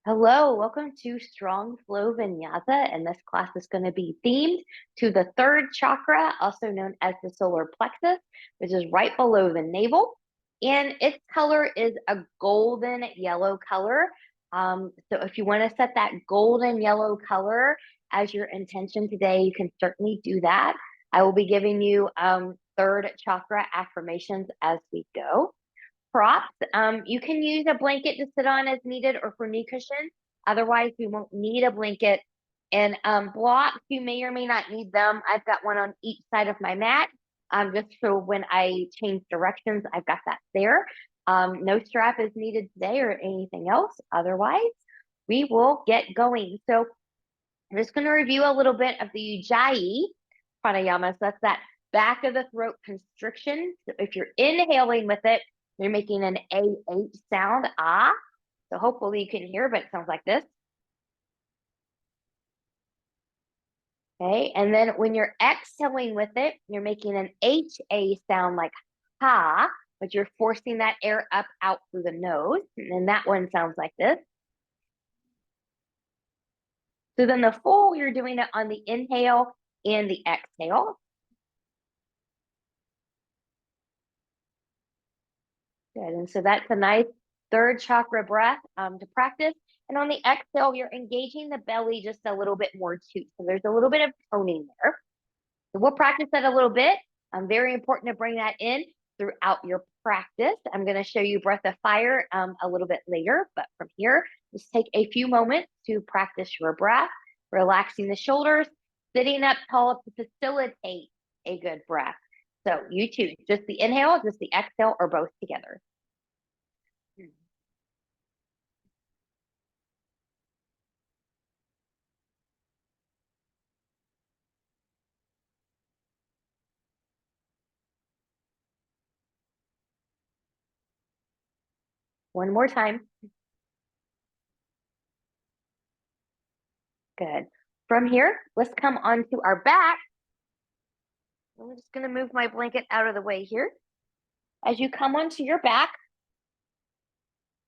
Hello, welcome to Strong Flow Vinyasa, and this class is going to be themed to the third chakra, also known as the solar plexus, which is right below the navel. And its color is a golden yellow color. So if you want to set that golden yellow color as your intention today, you can certainly do that. I will be giving you third chakra affirmations as we go. Props. You can use a blanket to sit on as needed or for knee cushion. Otherwise, we won't need a blanket. And blocks, you may or may not need them. I've got one on each side of my mat. Just so when I change directions, I've got that there. No strap is needed today or anything else. Otherwise, we will get going. So I'm just going to review a little bit of the Ujjayi pranayama. So that's that back of the throat constriction. So if you're inhaling with it, you're making an AH sound, ah. So hopefully you can hear, but it sounds like this. Okay, and then when you're exhaling with it, you're making an HA sound like ha, but you're forcing that air up out through the nose. And then that one sounds like this. So then the full, you're doing it on the inhale and the exhale. Good, and so that's a nice third chakra breath to practice. And on the exhale, you're engaging the belly just a little bit more too. So there's a little bit of toning there. So we'll practice that a little bit. Very important to bring that in throughout your practice. I'm going to show you breath of fire a little bit later, but from here, just take a few moments to practice your breath, relaxing the shoulders, sitting up tall to facilitate a good breath. So you choose just the inhale, just the exhale, or both together. One more time. Good. From here, let's come onto our back. I'm just going to move my blanket out of the way here. As you come onto your back,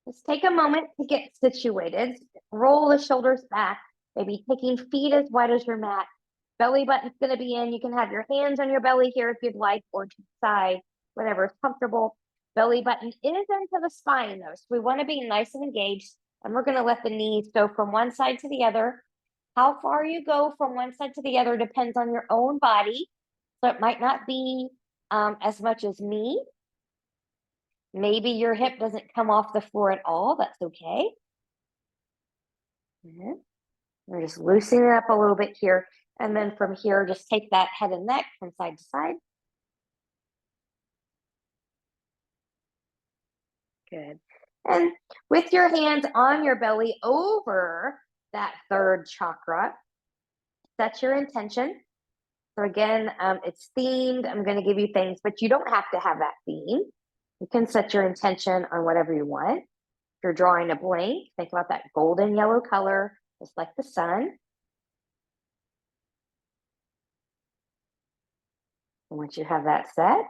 just take a moment to get situated. Roll the shoulders back, maybe taking feet as wide as your mat. Belly button's going to be in. You can have your hands on your belly here if you'd like, or to the side, whatever is comfortable. Belly button is into the spine, though. So we want to be nice and engaged. And we're going to let the knees go from one side to the other. How far you go from one side to the other depends on your own body. So it might not be as much as me. Maybe your hip doesn't come off the floor at all. That's okay. We're just loosening it up a little bit here. And then from here, just take that head and neck from side to side. Good. And with your hands on your belly over that third chakra, set your intention. So again, it's themed. I'm going to give you things, but you don't have to have that theme. You can set your intention on whatever you want. If you're drawing a blank, think about that golden yellow color, just like the sun. And once you have that set,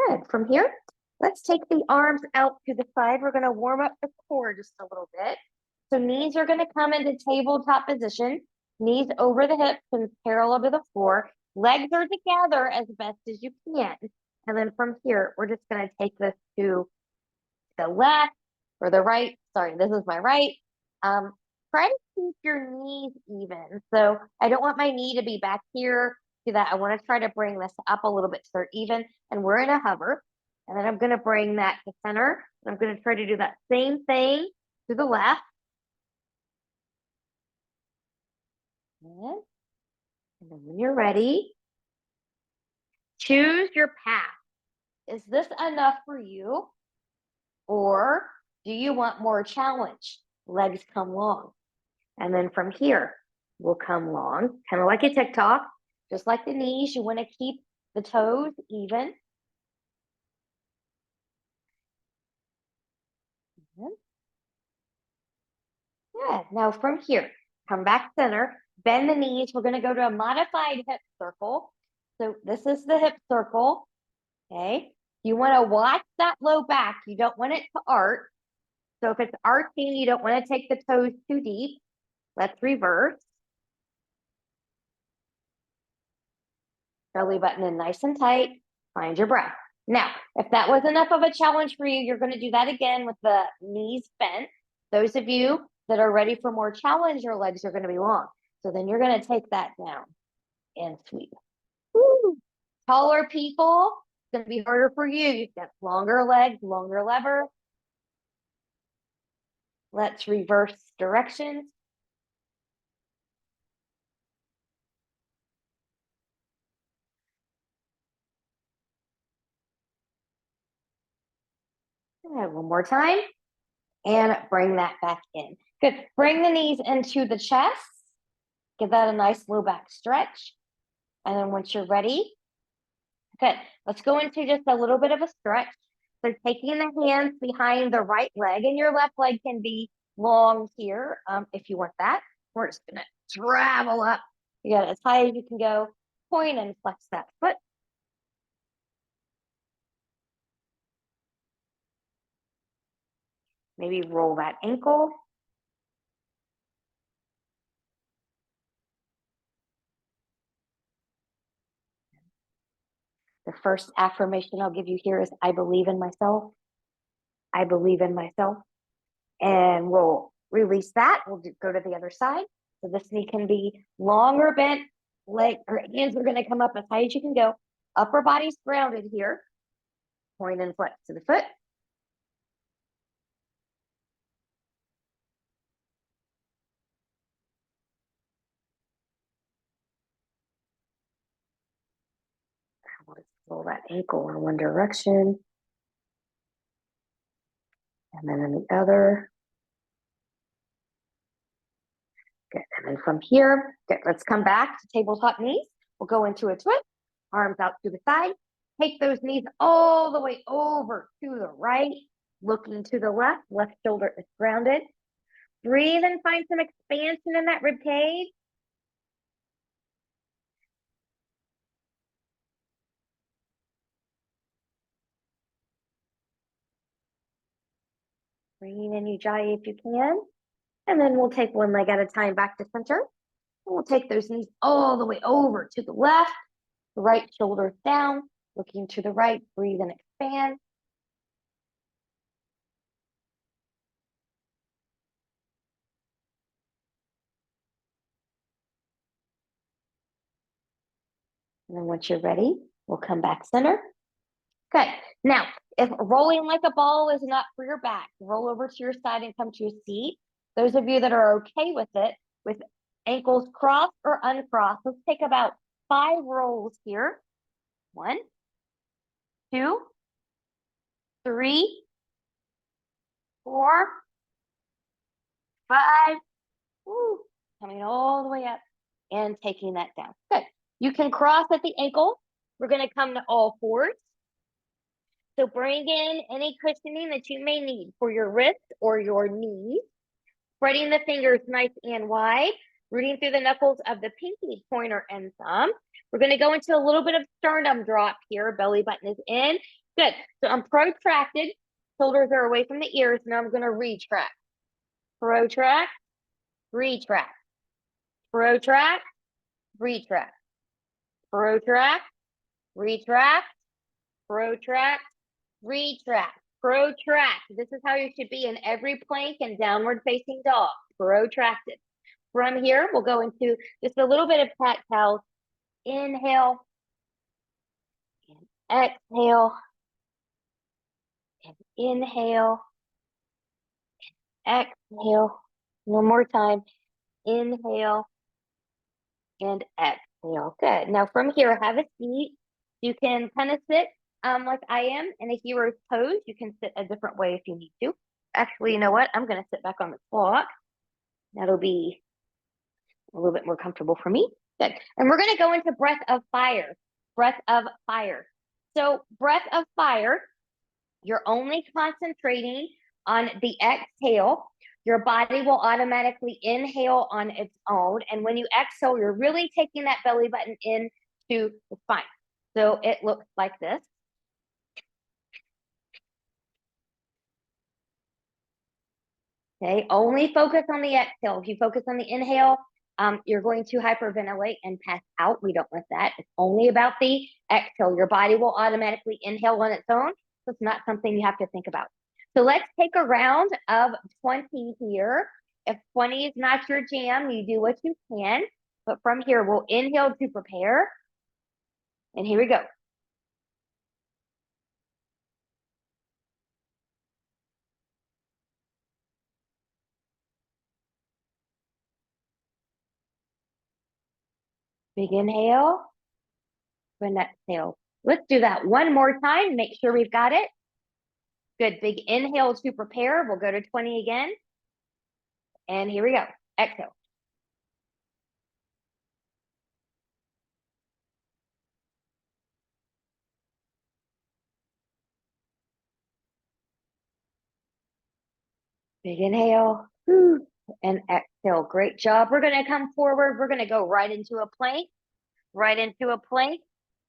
good. From here, let's take the arms out to the side. We're going to warm up the core just a little bit. So knees are going to come into tabletop position. Knees over the hips and parallel to the floor. Legs are together as best as you can. And then from here, we're just going to take this to the left or the right. Sorry, this is my right. Try to keep your knees even. So I don't want my knee to be back here. Do that. I want to try to bring this up a little bit so they're even. And we're in a hover. And then I'm going to bring that to center. And I'm going to try to do that same thing to the left. And then when you're ready, choose your path. Is this enough for you? Or do you want more challenge? Legs come long. And then from here, we'll come long, kind of like a TikTok, just like the knees. You want to keep the toes even. Good. Now from here, come back center, bend the knees. We're going to go to a modified hip circle. So this is the hip circle. Okay. You want to watch that low back. You don't want it to arch. So if it's arching, you don't want to take the toes too deep. Let's reverse. Belly button in nice and tight. Find your breath. Now, if that was enough of a challenge for you, you're going to do that again with the knees bent. Those of you that are ready for more challenge, your legs are going to be long. So then you're going to take that down and sweep. Woo. Taller people, it's going to be harder for you. You've got longer legs, longer lever. Let's reverse directions. One more time. And bring that back in. Good. Bring the knees into the chest. Give that a nice low back stretch. And then once you're ready, good. Let's go into just a little bit of a stretch. So taking the hands behind the right leg, and your left leg can be long here if you want that. We're just going to travel up. You got it as high as you can go. Point and flex that foot. Maybe roll that ankle. The first affirmation I'll give you here is I believe in myself. I believe in myself. And we'll release that. We'll go to the other side. So this knee can be long or bent. Leg or hands are going to come up as high as you can go. Upper body's grounded here. Point and flex to the foot. Let's roll that ankle in one direction. And then in the other. Good. And then from here, good. Let's come back to tabletop knees. We'll go into a twist. Arms out to the side. Take those knees all the way over to the right. Looking to the left. Left shoulder is grounded. Breathe and find some expansion in that rib cage. Bring in Ujjayi if you can. And then we'll take one leg at a time back to center. And we'll take those knees all the way over to the left. The right shoulder's down. Looking to the right. Breathe and expand. And then once you're ready, we'll come back center. Good. Now, if rolling like a ball is not for your back, roll over to your side and come to a seat. Those of you that are okay with it, with ankles crossed or uncrossed, let's take about 5 rolls here. 1, 2, 3, 4, 5. Woo, coming all the way up and taking that down. Good. You can cross at the ankle. We're going to come to all fours. So bring in any cushioning that you may need for your wrist or your knees. Spreading the fingers nice and wide. Rooting through the knuckles of the pinky, pointer, and thumb. We're going to go into a little bit of sternum drop here. Belly button is in. Good. So I'm protracted. Shoulders are away from the ears. Now I'm going to retract. Protract. Retract. Protract. Retract. Protract. Retract. Protract. Retract. Protract. This is how you should be in every plank and downward facing dog. Protracted. From here, we'll go into just a little bit of cat-cow. Inhale. And exhale. And inhale. And exhale. One more time. Inhale. And exhale. Good. Now from here, have a seat. You can kind of sit like I am in a hero's pose. You can sit a different way if you need to. Actually, you know what? I'm going to sit back on the clock. That'll be a little bit more comfortable for me. Good. And we're going to go into breath of fire. Breath of fire. So breath of fire, you're only concentrating on the exhale. Your body will automatically inhale on its own. And when you exhale, you're really taking that belly button into the spine. So it looks like this. Okay, only focus on the exhale. If you focus on the inhale, you're going to hyperventilate and pass out. We don't want that. It's only about the exhale. Your body will automatically inhale on its own. So it's not something you have to think about. So let's take a round of 20 here. If 20 is not your jam, you do what you can. But from here, we'll inhale to prepare. And here we go. Big inhale. An exhale. Let's do that one more time. Make sure we've got it. Good. Big inhale to prepare. We'll go to 20 again. And here we go. Exhale. Big inhale. And exhale. Great job. We're going to come forward. We're going to go right into a plank. Right into a plank.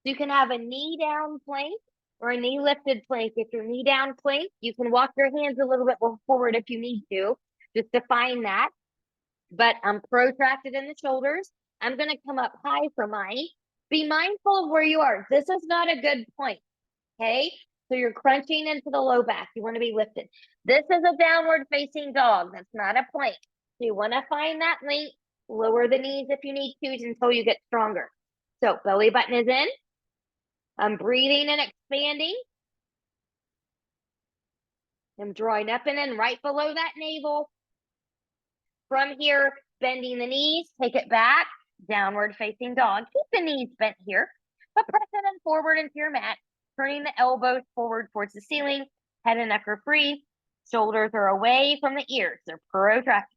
You can have a knee down plank or a knee lifted plank. If you're knee down plank, you can walk your hands a little bit more forward if you need to, just to find that. But I'm protracted in the shoulders. I'm going to come up high for mine. Be mindful of where you are. This is not a good point. Okay. So you're crunching into the low back. You want to be lifted. This is a downward facing dog. That's not a plank. So you want to find that length. Lower the knees if you need to until you get stronger. So belly button is in. I'm breathing and expanding. I'm drawing up and in right below that navel. From here, bending the knees, take it back, downward facing dog. Keep the knees bent here, but press it in forward into your mat, turning the elbows forward towards the ceiling, head and neck are free, shoulders are away from the ears, they're protracted.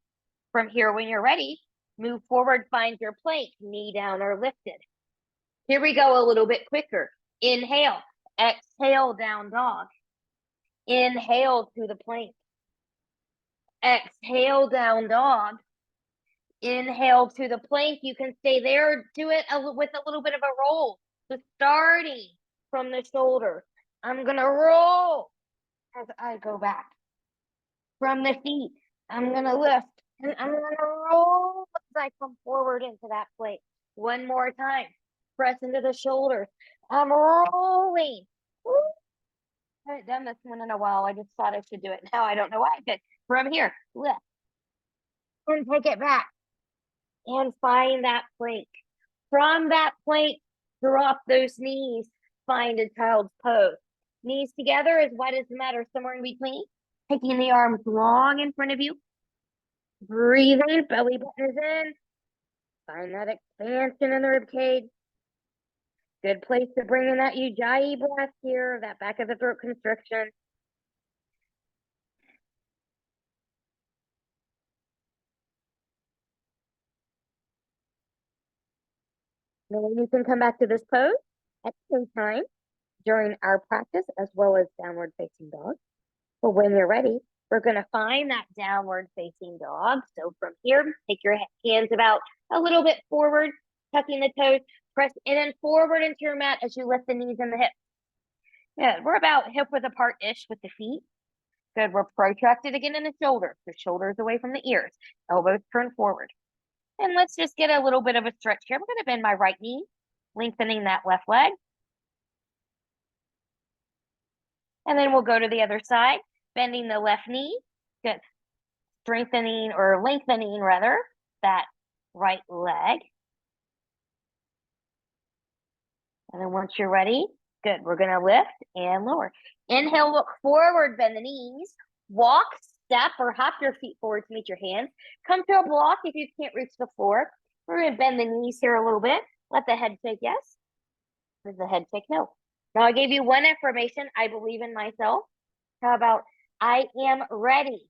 From here, when you're ready, move forward, find your plank, knee down or lifted. Here we go a little bit quicker. Inhale, exhale, down dog. Inhale to the plank. Exhale, down dog. Inhale to the plank. You can stay there. Do it with a little bit of a roll. So starting from the shoulder, I'm going to roll as I go back. From the feet, I'm going to lift. And I'm going to roll as I come forward into that plank. One more time. Press into the shoulders. I'm rolling. Woo. I haven't done this one in a while. I just thought I should do it now. I don't know why I did. From here, lift. And take it back. And find that plank. From that plank, drop those knees. Find a child's pose. Knees together as wide as the mat or somewhere in between. Taking the arms long in front of you. Breathing, belly button is in. Find that expansion in the rib cage. Good place to bring in that Ujjayi breath here, that back of the throat constriction. Then you can come back to this pose at the same time during our practice as well as downward facing dog. But when you're ready, we're going to find that downward facing dog. So from here, take your hands about a little bit forward, tucking the toes, press in and forward into your mat as you lift the knees and the hips. Yeah, we're about hip width apart-ish with the feet. Good, we're protracted again in the shoulders. The shoulders away from the ears, elbows turn forward. And let's just get a little bit of a stretch here. I'm going to bend my right knee, lengthening that left leg. And then we'll go to the other side, bending the left knee. Good. Strengthening or lengthening rather that right leg. And then once you're ready, good. We're going to lift and lower. Inhale, look forward, bend the knees. Walk, step, or hop your feet forward to meet your hands. Come to a block if you can't reach the floor. We're going to bend the knees here a little bit. Let the head shake yes. Let the head shake no. Now I gave you one affirmation. I believe in myself. How about I am ready?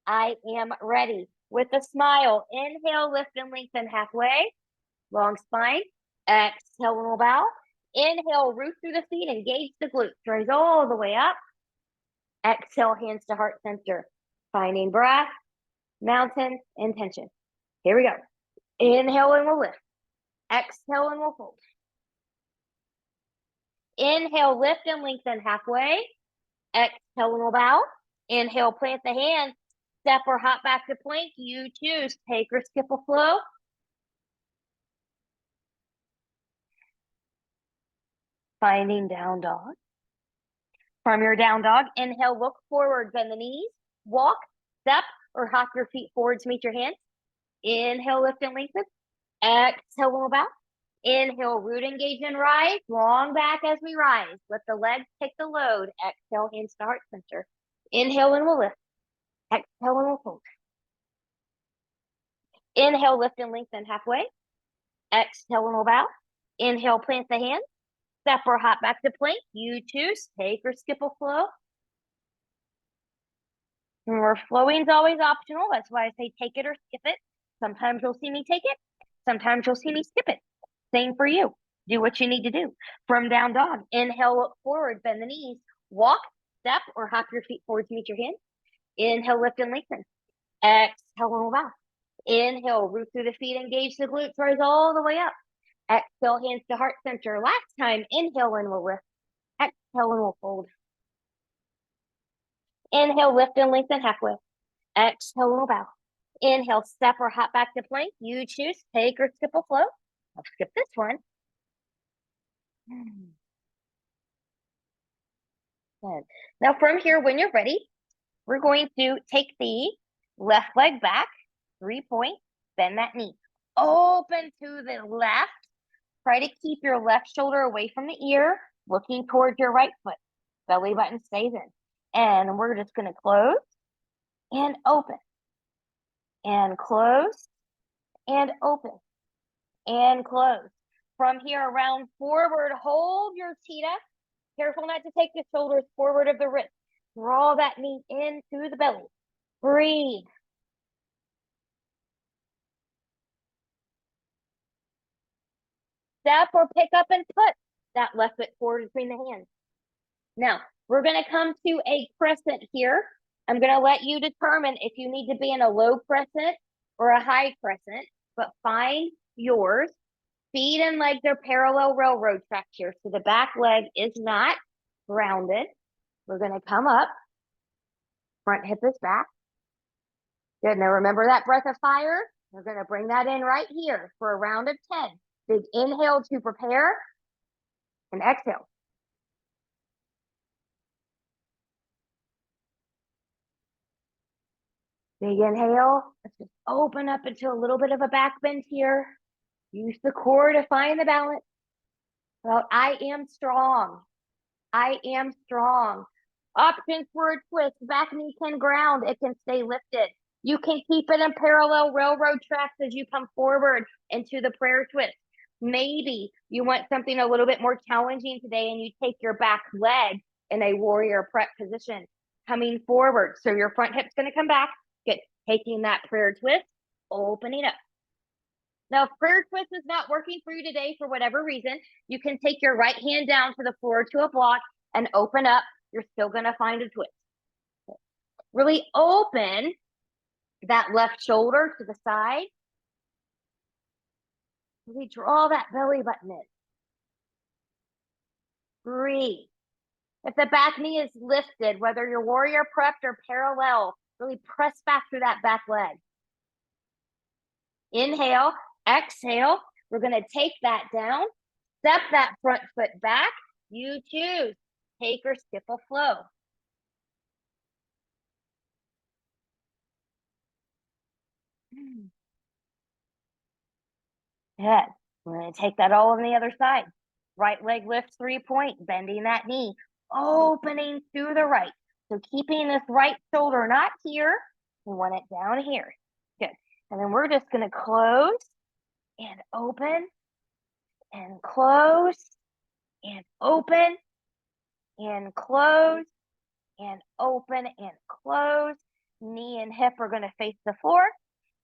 I am ready. With a smile, inhale, lift and lengthen halfway. Long spine. Exhale, we'll bow. Inhale, root through the feet, engage the glutes. Raise all the way up. Exhale, hands to heart center. Finding breath, mountain, intention. Here we go. Inhale and we'll lift. Exhale and we'll fold. Inhale, lift and lengthen halfway. Exhale and we'll bow. Inhale, plant the hands. step or hop back to plank. You choose. Take or skip a flow. Finding down dog. From your down dog, inhale, look forward, bend the knees, walk, step, or hop your feet forward to meet your hands. Inhale, lift and lengthen. Exhale, roll back. Inhale, root engage and rise. Long back as we rise. Let the legs take the load. Exhale, hands to heart center. Inhale and we'll lift. Exhale and we'll fold. Inhale, lift and lengthen halfway. Exhale and we'll bow. Inhale, plant the hands. Step or hop back to plank. You choose. Take or skip a flow. Remember, flowing is always optional. That's why I say take it or skip it. Sometimes you'll see me take it. Sometimes you'll see me skip it. Same for you. Do what you need to do. From down dog, inhale, look forward, bend the knees, walk, step, or hop your feet forward to meet your hands. Inhale, lift and lengthen. Exhale, roll back. Inhale, root through the feet, engage the glutes, rise all the way up. Exhale, hands to heart center. Last time, inhale and we'll lift. Exhale and we'll fold. Inhale, lift and lengthen halfway. Exhale, we'll bow. Inhale, step or hop back to plank. You choose. Take or skip a flow. I'll skip this one. Good. Now from here, when you're ready, we're going to take the left leg back, 3-point, bend that knee. Open to the left. Try to keep your left shoulder away from the ear, looking towards your right foot. Belly button stays in. And we're just going to close and open. And close and open. And close. From here, around forward, hold your cheetah. Careful not to take the shoulders forward of the wrist. Draw that knee in through the belly. Breathe. Step or pick up and put that left foot forward between the hands. Now, we're going to come to a crescent here. I'm going to let you determine if you need to be in a low crescent or a high crescent, but find yours. Feet and legs are parallel railroad tracks here, so the back leg is not grounded. We're going to come up. Front hip is back. Good. Now remember that breath of fire? We're going to bring that in right here for a round of 10. Big inhale to prepare and exhale. Big inhale. Let's just open up into a little bit of a back bend here. Use the core to find the balance. Well, I am strong. I am strong. Options for a twist. Back knee can ground. It can stay lifted. You can keep it in parallel railroad tracks as you come forward into the prayer twist. Maybe you want something a little bit more challenging today and you take your back leg in a warrior prep position, coming forward. So your front hip's going to come back. Good. Taking that prayer twist, opening up. Now, if prayer twist is not working for you today for whatever reason, you can take your right hand down to the floor to a block and open up. You're still going to find a twist. Really open that left shoulder to the side. Really draw that belly button in. Breathe. If the back knee is lifted, whether you're warrior prepped or parallel, really press back through that back leg. Inhale, exhale. We're going to take that down. Step that front foot back. You choose. Take or skip a flow. Good. We're going to take that all on the other side. Right leg lifts, 3-point, bending that knee, opening to the right. So keeping this right shoulder not here, we want it down here. Good. And then we're just going to close and open and close and open and close and open and close. Knee and hip are going to face the floor.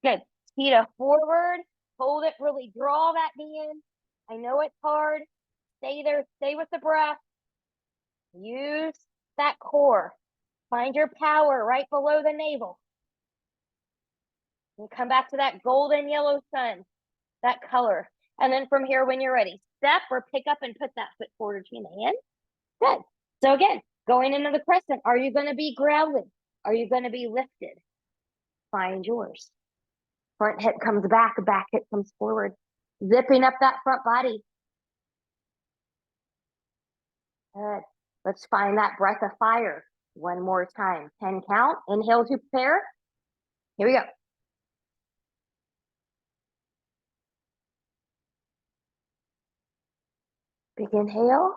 Good. Cheetah forward. Hold it. Really draw that knee in. I know it's hard. Stay there. Stay with the breath. Use that core. Find your power right below the navel. And come back to that golden yellow sun, that color. And then from here, when you're ready, step or pick up and put that foot forward between the hands. Good. So again, going into the crescent, are you going to be grounded? Are you going to be lifted? find yours. Front hip comes back, back hip comes forward. Zipping up that front body. Good. Let's find that breath of fire. One more time. 10 count. Inhale to prepare. Here we go. Big inhale.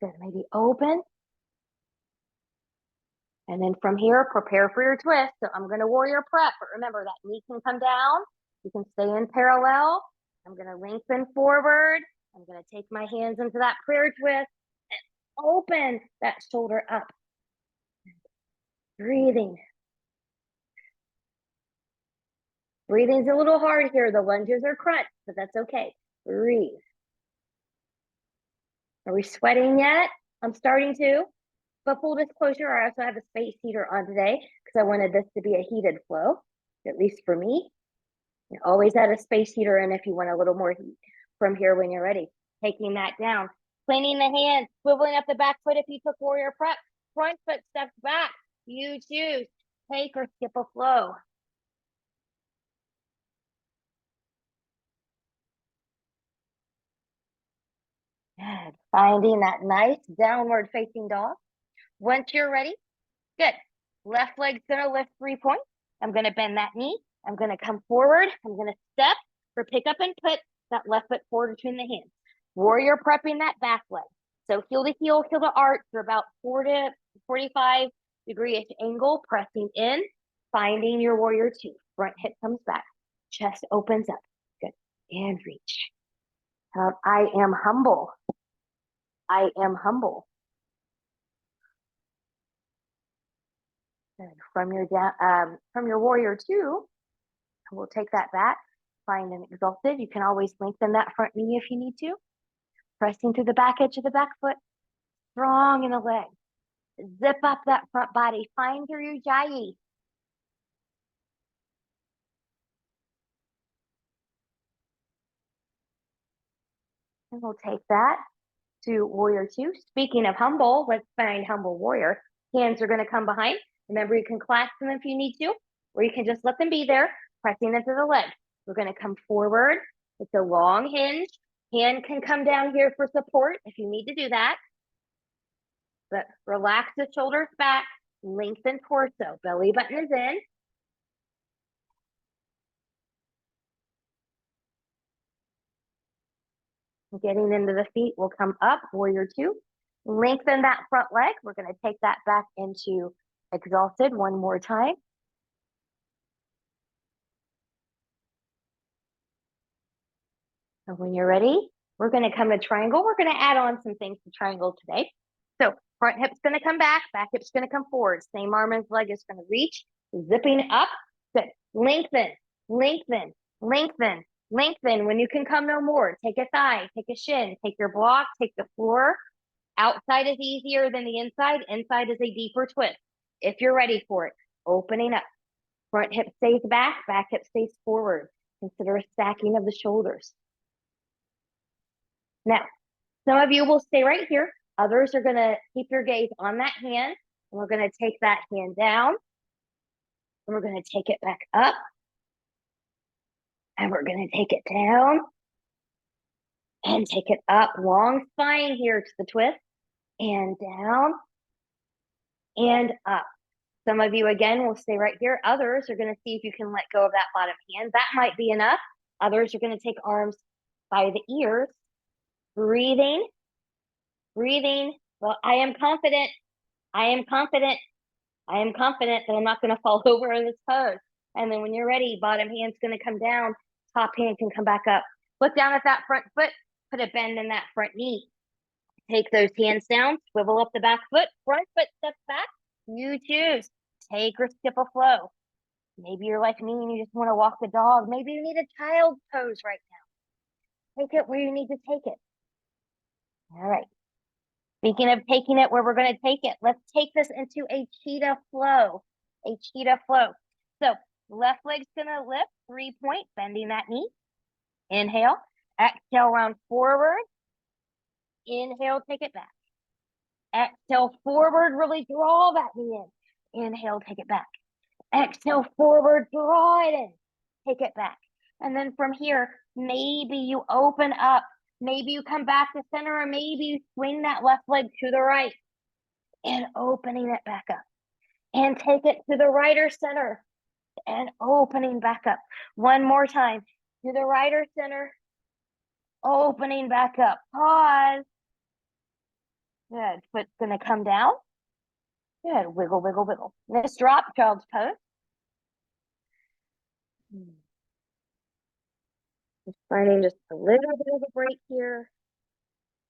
Good. Maybe open. And then from here, prepare for your twist. So I'm going to warrior prep, but remember that knee can come down. You can stay in parallel. I'm going to lengthen forward. I'm going to take my hands into that prayer twist and open that shoulder up. Breathing. Breathing's a little hard here. The lunges are crunch, but that's okay. Breathe. Are we sweating yet? I'm starting to. But full disclosure, I also have a space heater on today because I wanted this to be a heated flow, at least for me. You always add a space heater in if you want a little more heat from here when you're ready. Taking that down, planting the hands, swiveling up the back foot if you took warrior prep. Front foot steps back. You choose. Take or skip a flow. Good. Finding that nice downward facing dog. Once you're ready, good. Left leg's gonna lift 3 points. I'm gonna bend that knee. I'm gonna come forward. I'm gonna step or pick up and put that left foot forward between the hands. Warrior prepping that back leg. So heel to arch for about 4 to 45 degree angle, pressing in, finding your warrior two. Front hip comes back, chest opens up. Good. And reach. I am humble. I am humble. Good. From your warrior two, we'll take that back. Find an exalted. You can always lengthen that front knee if you need to. Pressing through the back edge of the back foot. Strong in the leg. Zip up that front body. Find your ujjayi. And we'll take that to warrior two. Speaking of humble, let's find humble warrior. Hands are going to come behind. Remember, you can clasp them if you need to, or you can just let them be there, pressing into the leg. We're going to come forward. It's a long hinge. Hand can come down here for support if you need to do that. But relax the shoulders back, lengthen torso. Belly button is in. Getting into the feet, we'll come up, warrior two. Lengthen that front leg. We're going to take that back into exalted one more time. And when you're ready, we're going to come to triangle. We're going to add on some things to triangle today. So front hip's going to come back hip's going to come forward. Same arm as leg is going to reach, zipping up. Good. Lengthen, lengthen, lengthen, lengthen. When you can come no more, take a thigh, take a shin, take your block, take the floor. Outside is easier than the inside. Inside is a deeper twist. If you're ready for it, opening up. Front hip stays back hip stays forward. Consider a stacking of the shoulders. Now, some of you will stay right here. Others are going to keep your gaze on that hand. And we're going to take that hand down. And we're going to take it back up. And we're going to take it down. And take it up. Long spine here to the twist. And down. And up. Some of you, again, will stay right here. Others are going to see if you can let go of that bottom hand. That might be enough. Others are going to take arms by the ears. Breathing. Breathing. Well, I am confident. I am confident. I am confident that I'm not going to fall over in this pose. And then when you're ready, bottom hand's going to come down. Top hand can come back up. Look down at that front foot. Put a bend in that front knee. Take those hands down. Swivel up the back foot. Front foot steps back. You choose. Take or skip a flow. Maybe you're like me and you just want to walk the dog. Maybe you need a child pose right now. Take it where you need to take it. All right. Speaking of taking it where we're going to take it, let's take this into a cheetah flow. A cheetah flow. So left leg's going to lift, 3 point, bending that knee. Inhale. Exhale, round forward. Inhale, take it back. Exhale, forward, really draw that knee in. Inhale, take it back. Exhale, forward, draw it in. Take it back. And then from here, maybe you open up. Maybe you come back to center, or maybe you swing that left leg to the right and opening it back up. And take it to the right or center and opening back up. One more time. To the right or center, opening back up. Pause. Good. Foot's going to come down. Good. Wiggle, wiggle, wiggle. Let's drop child's pose. Just finding just a little bit of a break here,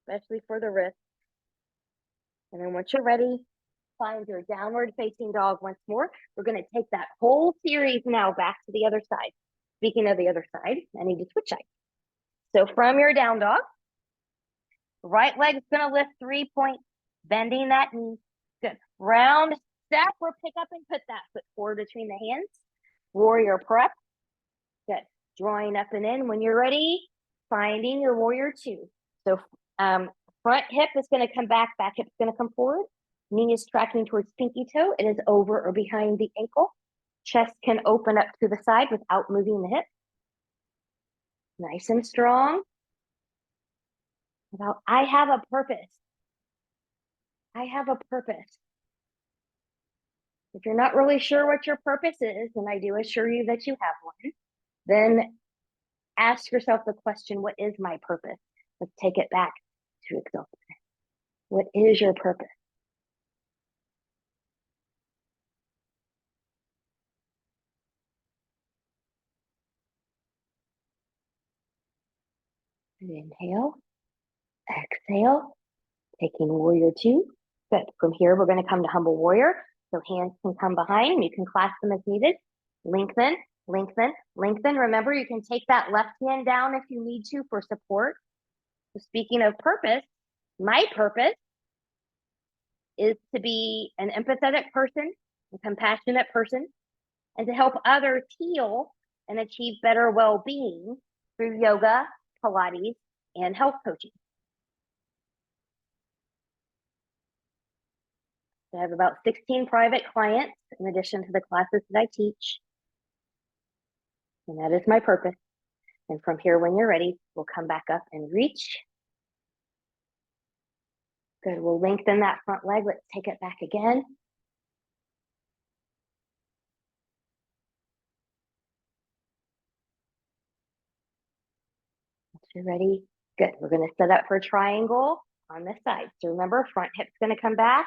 especially for the wrist. And then once you're ready, find your downward facing dog once more. We're going to take that whole series now back to the other side. Speaking of the other side, I need to switch sides. So from your down dog, right leg is going to lift 3 points, bending that knee. Good. Round step or pick up and put that foot forward between the hands. Warrior prep. Good. Drawing up and in. When you're ready, finding your warrior two. So front hip is going to come back hip is going to come forward. Knee is tracking towards pinky toe. It is over or behind the ankle. Chest can open up to the side without moving the hip. Nice and strong. About, I have a purpose. I have a purpose. If you're not really sure what your purpose is, and I do assure you that you have one, then ask yourself the question, what is my purpose? Let's take it back to exalted. What is your purpose? Inhale, exhale, taking warrior two. Good. From here, we're going to come to humble warrior. So hands can come behind. You can clasp them as needed. Lengthen, lengthen, lengthen. Remember, you can take that left hand down if you need to for support. So speaking of purpose, my purpose is to be an empathetic person, a compassionate person, and to help others heal and achieve better well-being through yoga, Pilates, and health coaching. I have about 16 private clients in addition to the classes that I teach. And that is my purpose. And from here, when you're ready, we'll come back up and reach. Good. We'll lengthen that front leg. Let's take it back again. Once you're ready, good. We're going to set up for a triangle on this side. So remember, front hip's going to come back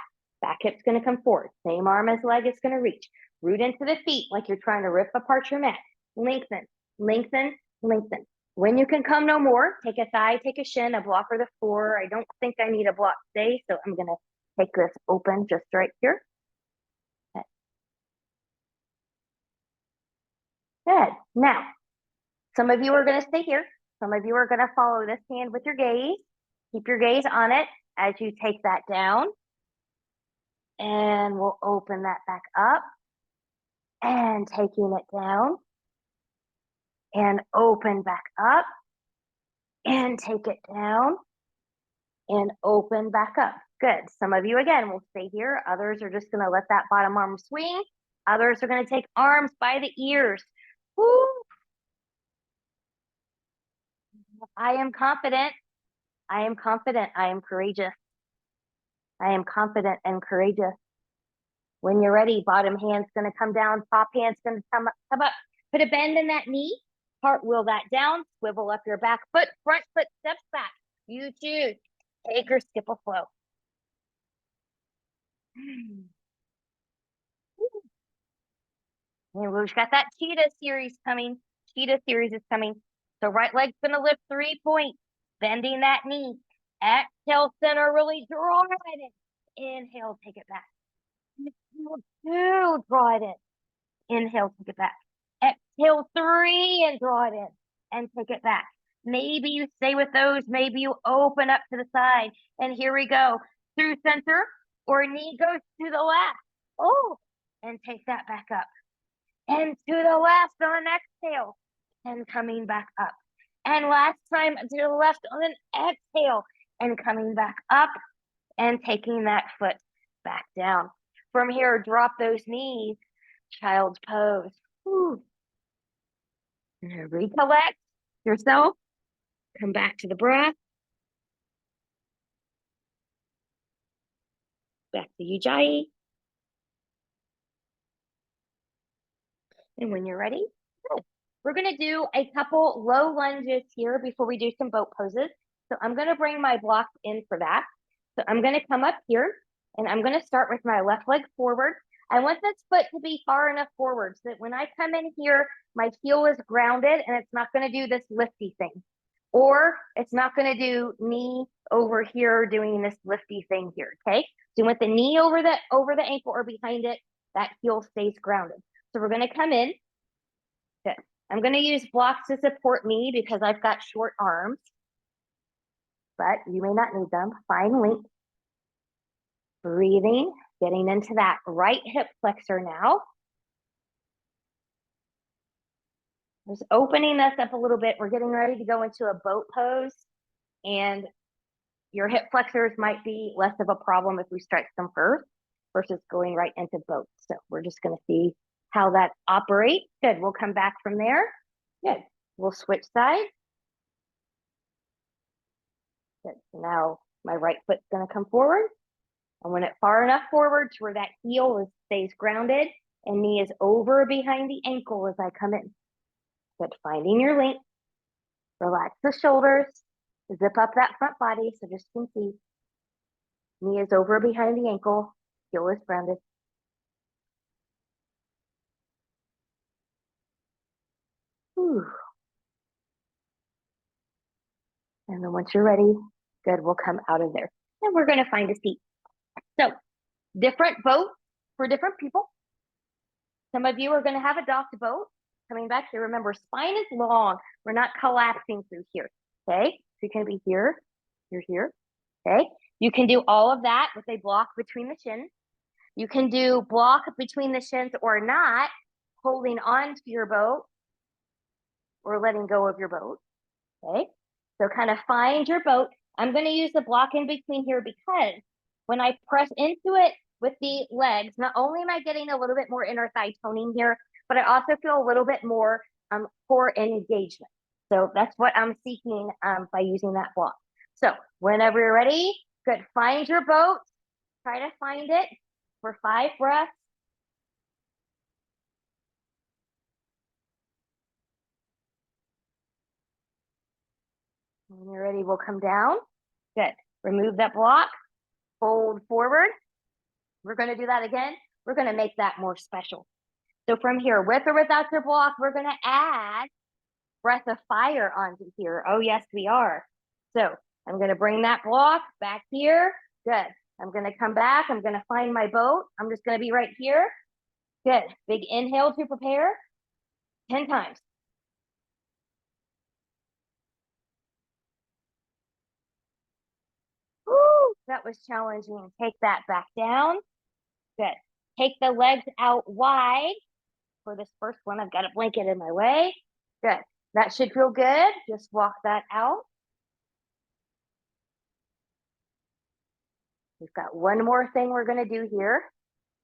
hip's going to come forward. Same arm as leg is going to reach. Root into the feet like you're trying to rip apart your mat. Lengthen, lengthen, lengthen. When you can come no more, take a thigh, take a shin, a block or the floor. I don't think I need a block today, so I'm going to take this open just right here. Good. Now, some of you are going to stay here. Some of you are going to follow this hand with your gaze. Keep your gaze on it as you take that down. And we'll open that back up. And taking it down. And open back up. And take it down. And open back up. Good. Some of you, again, will stay here. Others are just going to let that bottom arm swing. Others are going to take arms by the ears. Woo! I am confident. I am confident. I am courageous. I am confident and courageous. When you're ready, bottom hand's going to come down. Top hand's going to come up. Put a bend in that knee. Cartwheel that down. Swivel up your back foot. Front foot steps back. You choose. Take or skip a flow. And we've got that cheetah series coming. Cheetah series is coming. So right leg's going to lift 3 points. Bending that knee. Exhale, center, really draw it in. Inhale, take it back. Exhale, 2, draw it in. Inhale, take it back. Exhale, 3, and draw it in. And take it back. Maybe you stay with those. Maybe you open up to the side. And here we go. Through center, or knee goes to the left. Oh, and take that back up. And to the left on an exhale. And coming back up. And last time to the left on an exhale. And coming back up. And taking that foot back down. From here, drop those knees. Child's pose. Whew. And recollect yourself. Come back to the breath. Back to Ujjayi. And when you're ready, good. We're going to do a couple low lunges here before we do some boat poses. So I'm going to bring my block in for that. So I'm going to come up here and I'm going to start with my left leg forward. I want this foot to be far enough forward so that when I come in here, my heel is grounded and it's not going to do this lifty thing. Or it's not going to do knee over here doing this lifty thing here, okay? So you want the knee over the ankle or behind it, that heel stays grounded. So we're going to come in. Good. I'm going to use blocks to support me because I've got short arms, but you may not need them. Find length. Breathing, getting into that right hip flexor now. Just opening this up a little bit. We're getting ready to go into a boat pose, and your hip flexors might be less of a problem if we stretch them first versus going right into boat. So we're just going to see how that operates. Good. We'll come back from there. Good. We'll switch sides. Good. So now my right foot's going to come forward. I want it far enough forward to where that heel stays grounded and knee is over behind the ankle as I come in. Good. Finding your length. Relax the shoulders. Zip up that front body so just you can see. Knee is over behind the ankle. Heel is grounded. Whew. And then once you're ready, good, we'll come out of there. And we're going to find a seat. So different boat for different people. Some of you are going to have a docked boat. Coming back here, remember, spine is long. We're not collapsing through here, okay? So you can be here, you're here, okay? You can do all of that with a block between the shins. You can do block between the shins or not, holding on to your boat or letting go of your boat, okay? So kind of find your boat. I'm going to use the block in between here because when I press into it with the legs, not only am I getting a little bit more inner thigh toning here, but I also feel a little bit more core engagement. So that's what I'm seeking by using that block. So whenever you're ready, good. Find your boat. Try to find it for 5 breaths. When you're ready, we'll come down. Good. Remove that block. Fold forward. We're going to do that again. We're going to make that more special. So from here, with or without your block, we're going to add breath of fire onto here. Oh, yes, we are. So I'm going to bring that block back here. Good. I'm going to come back. I'm going to find my boat. I'm just going to be right here. Good. Big inhale to prepare. 10 times. Woo, that was challenging. Take that back down. Good. Take the legs out wide. For this first one, I've got a blanket in my way. Good. That should feel good. Just walk that out. We've got one more thing we're going to do here.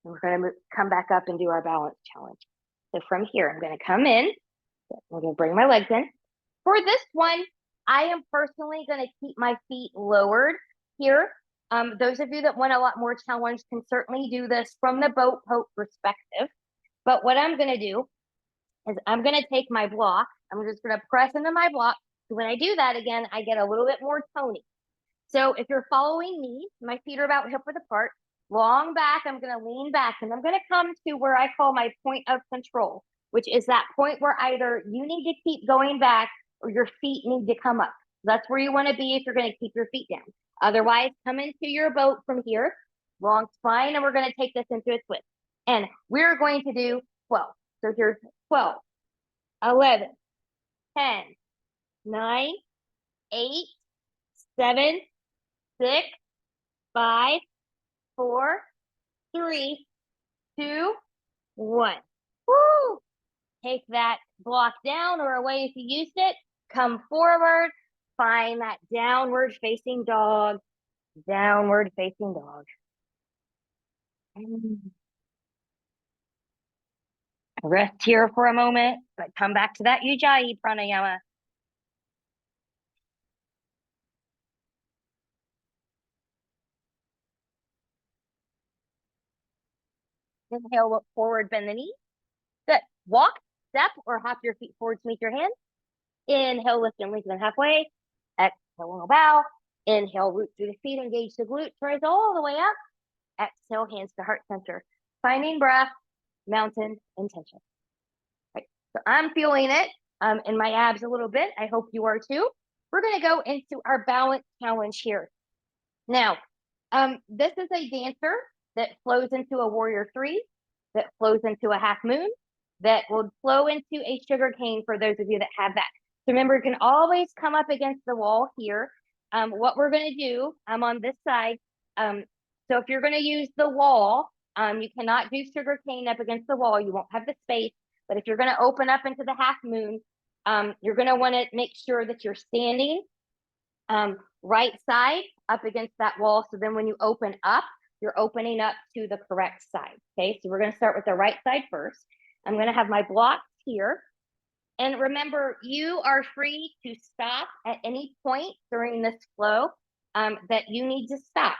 And we're going to come back up and do our balance challenge. So from here, I'm going to come in. I'm going to bring my legs in. For this one, I am personally going to keep my feet lowered here. Those of you that want a lot more challenge can certainly do this from the boat perspective. But what I'm going to do is I'm going to take my block. I'm just going to press into my block. So when I do that again, I get a little bit more toning. So if you're following me, my feet are about hip width apart. Long back, I'm going to lean back and I'm going to come to where I call my point of control, which is that point where either you need to keep going back or your feet need to come up. That's where you want to be if you're going to keep your feet down. Otherwise, come into your boat from here, long spine, and we're going to take this into a twist. And we're going to do 12. So here's 12, 11, 10, 9, 8, 7, 6, 5, 4, 3, 2, 1. Woo! Take that block down or away if you used it. Come forward. Find that downward facing dog. Downward facing dog. Rest here for a moment, but come back to that Ujjayi pranayama. Inhale, look forward, bend the knees. Good. Walk, step, or hop your feet forward to meet your hands. Inhale, lift and lengthen halfway. Exhale, long bow. Inhale, root through the feet, engage the glutes, rise all the way up. Exhale, hands to heart center. Finding breath, mountain intention. Right. So I'm feeling it in my abs a little bit. I hope you are too. We're going to go into our balance challenge here. Now, this is a dancer that flows into a warrior three, that flows into a half moon, that will flow into a sugar cane for those of you that have that. So remember, you can always come up against the wall here. What we're going to do, I'm on this side. So if you're going to use the wall, you cannot do sugar cane up against the wall. You won't have the space. But if you're going to open up into the half moon, you're going to want to make sure that you're standing right side up against that wall. So then when you open up, you're opening up to the correct side. Okay, so we're going to start with the right side first. I'm going to have my blocks here. And remember, you are free to stop at any point during this flow that you need to stop.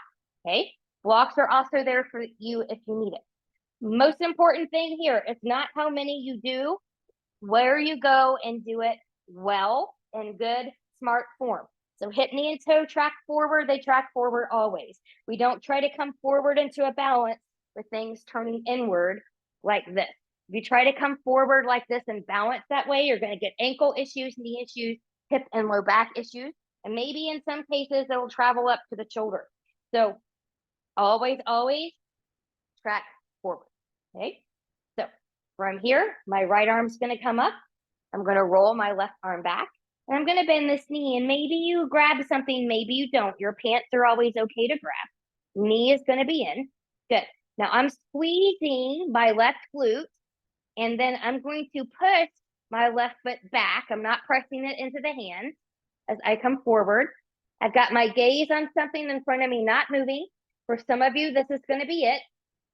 Okay, blocks are also there for you if you need it. Most important thing here is not how many you do, where you go and do it well in good, smart form. So hip, knee, and toe track forward. They track forward always. We don't try to come forward into a balance with things turning inward like this. If you try to come forward like this and balance that way, you're going to get ankle issues, knee issues, hip and low back issues. And maybe in some cases, it'll travel up to the shoulder. So always, always track forward. Okay. So from here, my right arm's going to come up. I'm going to roll my left arm back. And I'm going to bend this knee. And maybe you grab something, maybe you don't. Your pants are always okay to grab. Knee is going to be in. Good. Now I'm squeezing my left glute. And then I'm going to push my left foot back. I'm not pressing it into the hands as I come forward. I've got my gaze on something in front of me, not moving. For some of you, this is going to be it.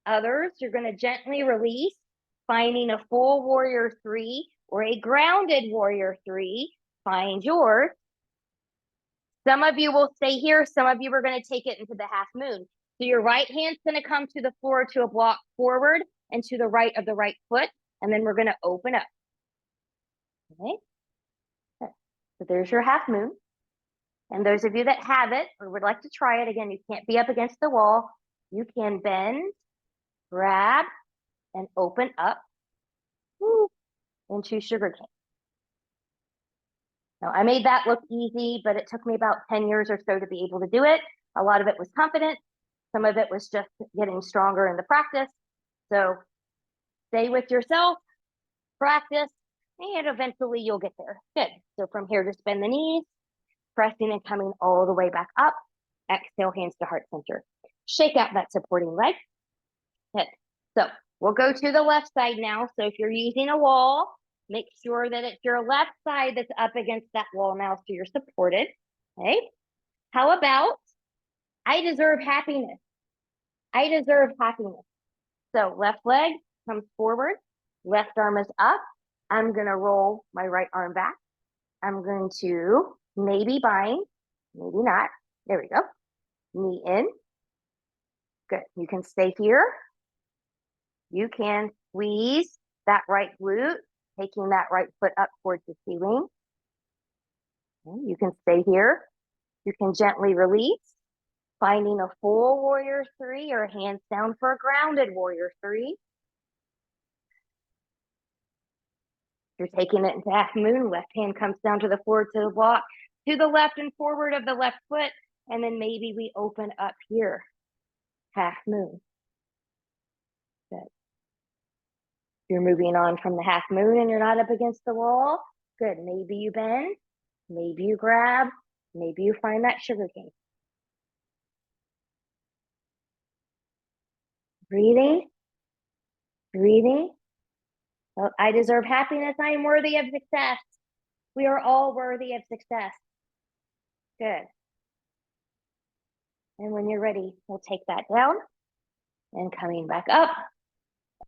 Others, you're going to gently release, finding a full warrior three or a grounded warrior three. Find yours. Some of you will stay here. Some of you are going to take it into the half moon. So your right hand's going to come to the floor to a block forward and to the right of the right foot. And then we're going to open up. Okay. So there's your half moon. And those of you that have it or would like to try it, again, you can't be up against the wall. You can bend, grab, and open up into sugar cane. Now, I made that look easy, but it took me about 10 years or so to be able to do it. A lot of it was confidence. Some of it was just getting stronger in the practice. So stay with yourself, practice, and eventually you'll get there. Good. So from here, just bend the knees, pressing and coming all the way back up. Exhale, hands to heart center. Shake out that supporting leg. Good. So we'll go to the left side now. So if you're using a wall, make sure that it's your left side that's up against that wall now so you're supported. Okay. How about I deserve happiness? I deserve happiness. So left leg comes forward, left arm is up. I'm going to roll my right arm back. I'm going to maybe bind, maybe not. There we go. Knee in. Good. You can stay here. You can squeeze that right glute, taking that right foot up towards the ceiling. Okay, you can stay here. You can gently release, finding a full warrior three or hands down for a grounded warrior three. You're taking it into half moon. Left hand comes down to the floor to the block, to the left and forward of the left foot. And then maybe we open up here, half moon. Good. You're moving on from the half moon and you're not up against the wall. Good. Maybe you bend, maybe you grab, maybe you find that sugar cane. Breathing, breathing. Well, I deserve happiness. I am worthy of success. We are all worthy of success. Good. And when you're ready, we'll take that down and coming back up.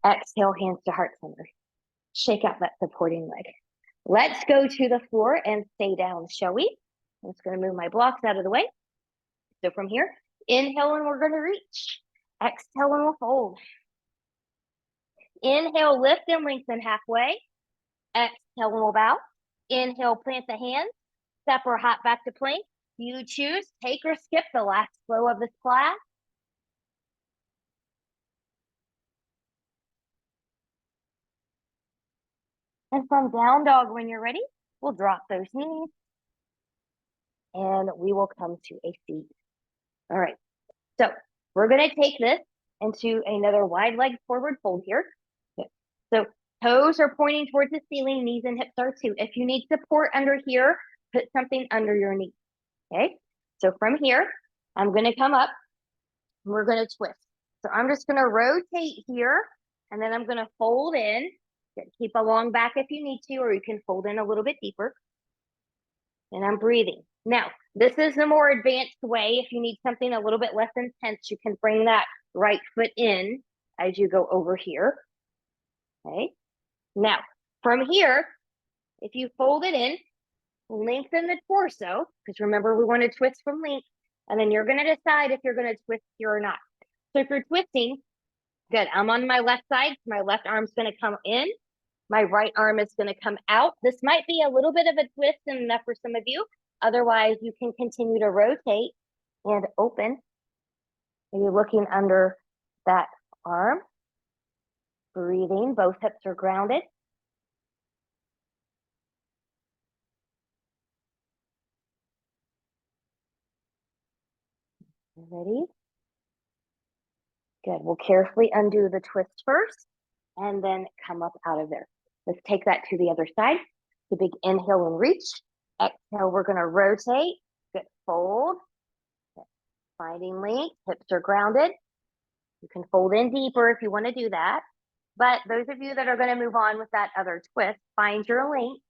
Exhale, hands to heart center. Shake out that supporting leg. Let's go to the floor and stay down, shall we? I'm just going to move my blocks out of the way. So from here, inhale and we're going to reach. Exhale and we'll fold. Inhale, lift and lengthen halfway. Exhale and we'll bow. Inhale, plant the hands. Step or hop back to plank. You choose, take or skip the last flow of this class. And from down dog, when you're ready, we'll drop those knees and we will come to a seat. All right, so we're going to take this into another wide leg forward fold here. So toes are pointing towards the ceiling, knees and hips are too. If you need support under here, put something under your knee. Okay, so from here, I'm going to come up and we're going to twist. So I'm just going to rotate here and then I'm going to fold in. Keep a long back if you need to, or you can fold in a little bit deeper. And I'm breathing. Now, this is the more advanced way. If you need something a little bit less intense, you can bring that right foot in as you go over here. Okay. Now, from here, if you fold it in, lengthen the torso, because remember, we want to twist from length, and then you're going to decide if you're going to twist here or not. So if you're twisting, good. I'm on my left side. My left arm's going to come in. My right arm is going to come out. This might be a little bit of a twist and enough for some of you. Otherwise, you can continue to rotate and open. Maybe looking under that arm. Breathing, both hips are grounded. Ready? Good. We'll carefully undo the twist first and then come up out of there. Let's take that to the other side. The big inhale and reach. Exhale, we're going to rotate. Good. Fold. Good. Finding length. Hips are grounded. You can fold in deeper if you want to do that. But those of you that are going to move on with that other twist, find your length.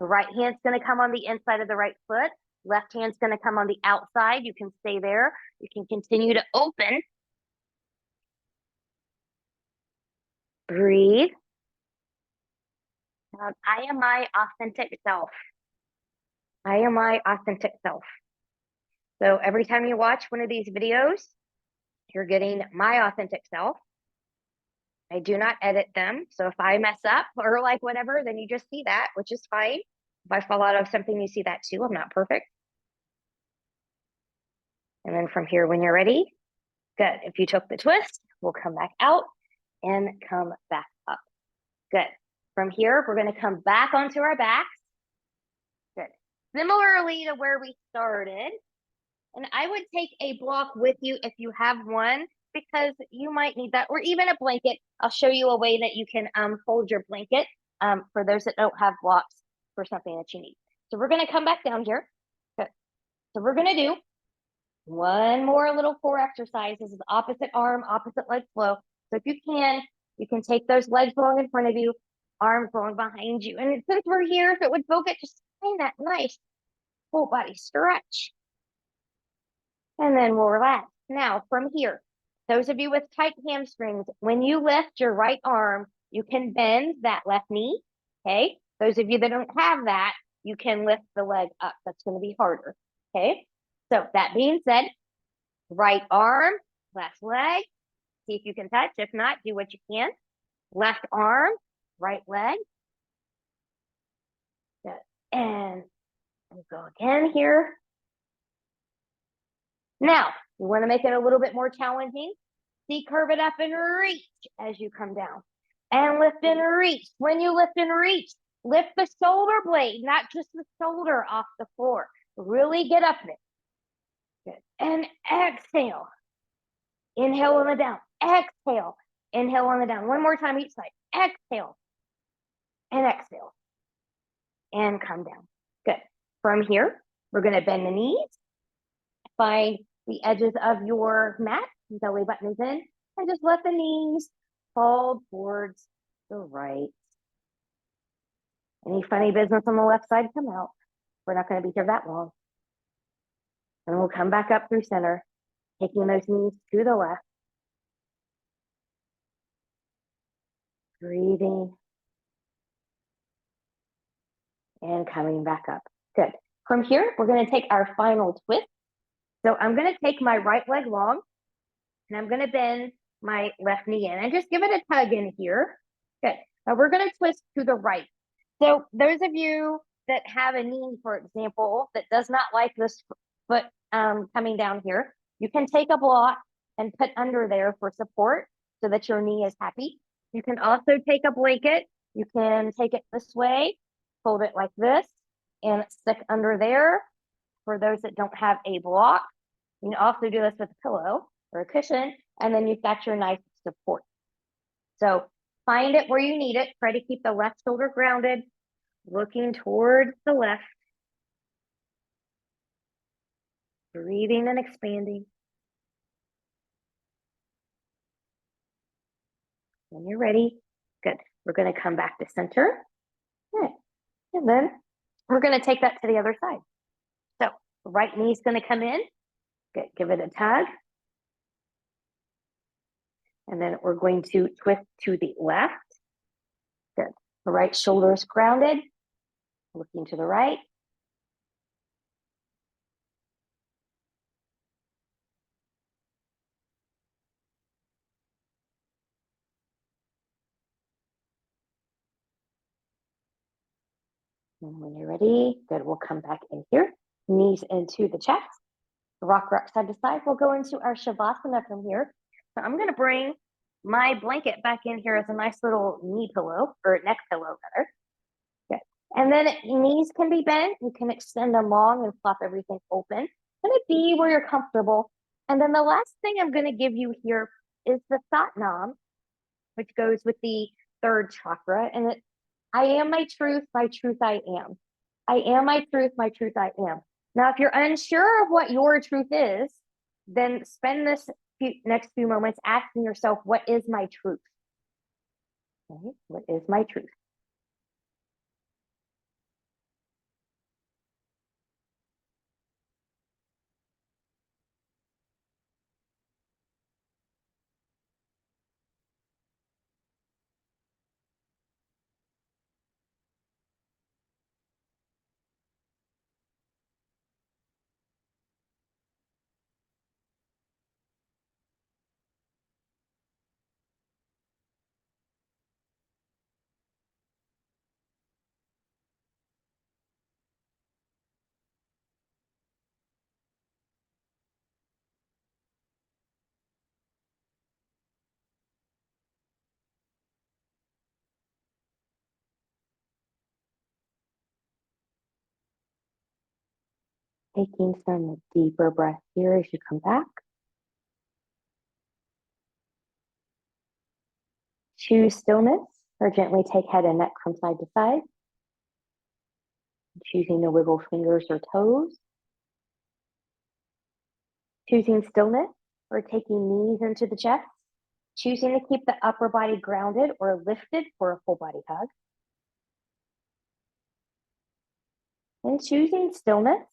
The right hand's going to come on the inside of the right foot. Left hand's going to come on the outside. You can stay there. You can continue to open. Breathe. I am my authentic self. I am my authentic self. So every time you watch one of these videos, you're getting my authentic self. I do not edit them. So if I mess up or like whatever, then you just see that, which is fine. If I fall out of something, you see that too. I'm not perfect. And then from here, when you're ready, good. If you took the twist, we'll come back out and come back up. Good. From here, we're going to come back onto our backs. Good. Similarly to where we started. And I would take a block with you if you have one, because you might need that, or even a blanket. I'll show you a way that you can fold your blanket for those that don't have blocks for something that you need. So we're going to come back down here. Good. So we're going to do one more little core exercise. This is opposite arm, opposite leg flow. So if you can take those legs long in front of you, arms long behind you. And since we're here, if it would focus, just find that nice full body stretch. And then we'll relax. Now from here, those of you with tight hamstrings, when you lift your right arm, you can bend that left knee. Okay. Those of you that don't have that, you can lift the leg up. That's going to be harder. Okay. So that being said, right arm, left leg. See if you can touch. If not, do what you can. Left arm, right leg. Good. And we'll go again here. Now, you want to make it a little bit more challenging. See, curve it up and reach as you come down. And lift and reach. When you lift and reach, lift the shoulder blade, not just the shoulder off the floor. Really get up there. Good. And exhale. Inhale on the down. Exhale. Inhale on the down. One more time each side. Exhale. And exhale. And come down. Good. From here, we're going to bend the knees. Find the edges of your mat, belly button is in, and just let the knees fall towards the right. Any funny business on the left side, come out. We're not going to be here that long. And we'll come back up through center, taking those knees to the left. Breathing. and coming back up. Good. From here, we're going to take our final twist. So I'm going to take my right leg long and I'm going to bend my left knee in and just give it a tug in here. Good. Now we're going to twist to the right. So those of you that have a knee, for example, that does not like this foot coming down here, you can take a block and put under there for support so that your knee is happy. You can also take a blanket. You can take it this way, fold it like this, and stick under there for those that don't have a block. You can also do this with a pillow or a cushion, and then you've got your nice support. So find it where you need it. Try to keep the left shoulder grounded, looking towards the left. Breathing and expanding. When you're ready, good. We're going to come back to center. Good. And then we're going to take that to the other side. So the right knee is going to come in. Good. Give it a tug. And then we're going to twist to the left. Good. The right shoulder is grounded. Looking to the right. And when you're ready, good, we'll come back in here. Knees into the chest. Rock side to side. We'll go into our Shavasana from here. So I'm going to bring my blanket back in here as a nice little knee pillow, or neck pillow rather. Good. And then knees can be bent. You can extend them long and flop everything open. Let it be where you're comfortable. And then the last thing I'm going to give you here is the Satnam, which goes with the third chakra. And it's, I am my truth I am. I am my truth I am. Now, if you're unsure of what your truth is, then spend this next few moments asking yourself, what is my truth? Okay, what is my truth? Taking some deeper breath here as you come back. Choose stillness or gently take head and neck from side to side. Choosing to wiggle fingers or toes. Choosing stillness or taking knees into the chest. Choosing to keep the upper body grounded or lifted for a full body hug. And choosing stillness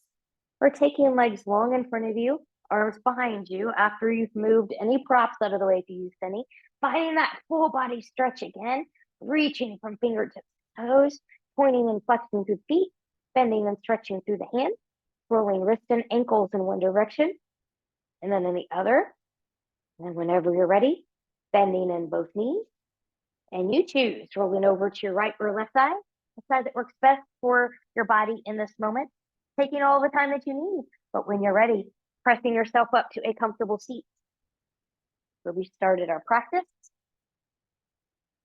or taking legs long in front of you, arms behind you after you've moved any props out of the way if you use any. Finding that full body stretch again, reaching from fingertips to toes, pointing and flexing through the feet, bending and stretching through the hands, rolling wrists and ankles in one direction, and then in the other. And whenever you're ready, bending in both knees. And you choose rolling over to your right or left side, the side that works best for your body in this moment, taking all the time that you need. But when you're ready, pressing yourself up to a comfortable seat. Where we started our practice,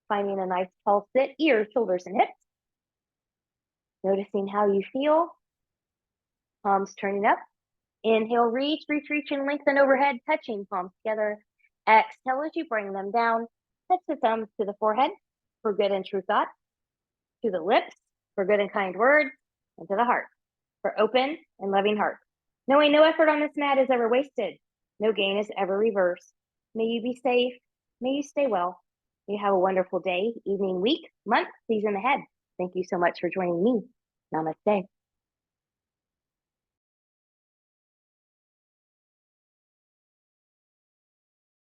finding a nice tall sit, ears, shoulders, and hips. Noticing how you feel. Palms turning up. Inhale, reach, and lengthen overhead, touching palms together. Exhale as you bring them down. Touch the thumbs to the forehead for good and true thoughts. To the lips for good and kind words. And to the heart for open and loving heart. Knowing no effort on this mat is ever wasted. No gain is ever reversed. May you be safe. May you stay well. May you have a wonderful day, evening, week, month, season ahead. Thank you so much for joining me. Namaste.